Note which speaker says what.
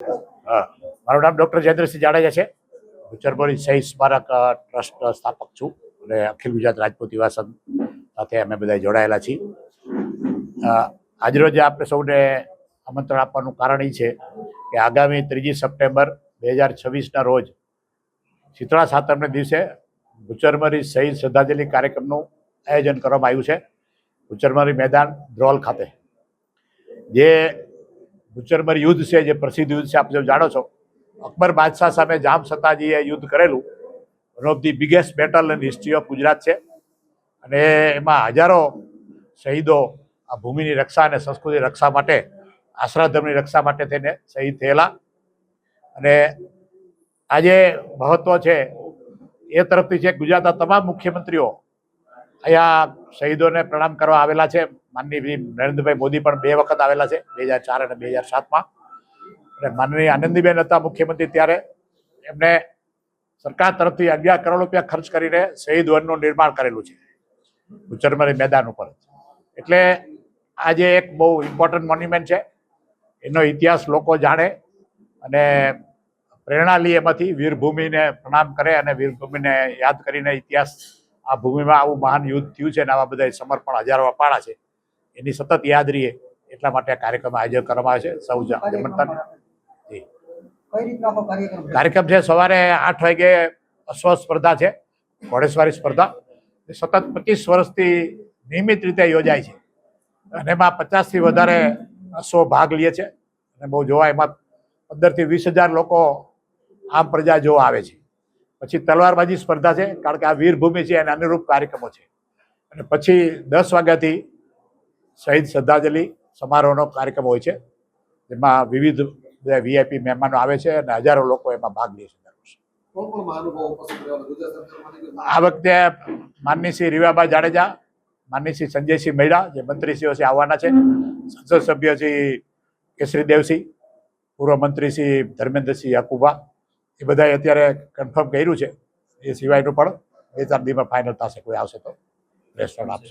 Speaker 1: મારું નામ ડૉક્ટર જયેન્દ્રસિંહ જાડેજા છે. ભૂચરમોરી શહીદ સ્મારક ટ્રસ્ટ સ્થાપક છું અને અખિલ ગુજરાત રાજપૂત યુવા સંઘ સાથે અમે બધા જોડાયેલા છીએ. આજરોજ આપણે સૌને આમંત્રણ આપવાનું કારણ એ છે કે આગામી 3 સપ્ટેમ્બર 2026ના રોજ શીતળા સાતમને દિવસે ભૂચરમરી શહીદ શ્રદ્ધાંજલિ કાર્યક્રમનું આયોજન કરવામાં આવ્યું છે ભૂચરમરી મેદાન ધ્રોલ ખાતે. જે ભૂચરમરી યુદ્ધ છે, જે પ્રસિદ્ધ યુદ્ધ છે, આપ જો જાણો છો, અકબર બાદશાહ સામે જામ સતાજીએ યુદ્ધ કરેલું one of the biggest battle in history of Gujarat છે. અને એમાં હજારો શહીદો આ ભૂમિની રક્ષા અને સંસ્કૃતિ રક્ષા માટે, આશ્રયધર્મની રક્ષા માટે થઈને શહીદ થયેલા. અને આજે મહત્વ છે એ તરફથી છે ગુજરાતના તમામ મુખ્યમંત્રીઓ અહીંયા શહીદોને પ્રણામ કરવા આવેલા છે. માનનીય નરેન્દ્રભાઈ મોદી પણ 2 વખત આવેલા છે, 2004 અને 2007માં. અને માનનીય આનંદીબેન હતા મુખ્યમંત્રી, ત્યારે એમને સરકાર તરફથી 11 કરોડ રૂપિયા ખર્ચ કરીને શહીદ વનનું નિર્માણ કરેલું છે ભૂચરમરી મેદાન ઉપર. એટલે આજે એક બહુ ઇમ્પોર્ટન્ટ મોન્યુમેન્ટ છે. એનો ઇતિહાસ લોકો જાણે અને પ્રેરણા લે, એમાંથી વીરભૂમિને પ્રણામ કરે અને વીરભૂમિને યાદ કરીને ઇતિહાસ, આ ભૂમિમાં આવું મહાન યુદ્ધ થયું છે અને આવા બધા સમર્પણ હજારો અપાણા છે, એની સતત યાદ રહીએ એટલા માટે આ કાર્યક્રમ આયોજન કરવામાં આવે છે. સૌ કાર્યક્રમ છે સવારે 8 વાગે અશ્વ સ્પર્ધા છે, ઘોડેસવારી સ્પર્ધા. સતત 25 વર્ષથી નિયમિત રીતે યોજાય છે અને એમાં 50થી વધારે અશ્વો ભાગ લે છે અને બહુ જોવા એમાં 15થી 20,000 લોકો આમ પ્રજા જોવા આવે છે. પછી તલવારબાજી સ્પર્ધા છે, કારણ કે આ વીરભૂમિ છે એને અનુરૂપ કાર્યક્રમો છે. અને પછી 10 વાગ્યાથી શહીદ શ્રદ્ધાંજલિ સમારોહનો કાર્યક્રમ હોય છે, જેમાં વિવિધ VIP મહેમાનો આવે છે અને હજારો લોકો એમાં ભાગ લે છે. આ વખતે માનનીય શ્રી રીવાબા જાડેજા, માનનીય શ્રી સંજયસિંહ મૈડા, જે મંત્રીશ્રીઓ છે, આવવાના છે. સંસદ સભ્ય શ્રી કેસરી દેવસિંહ, પૂર્વ મંત્રી શ્રી ધર્મેન્દ્રસિંહ યાકુબા, એ બધાએ અત્યારે કન્ફર્મ કર્યું છે. એ સિવાયનું પણ 2-4 દિવસમાં ફાઇનલ થશે. કોઈ આવશે તો રેસ્ટોરન્ટ આપશે.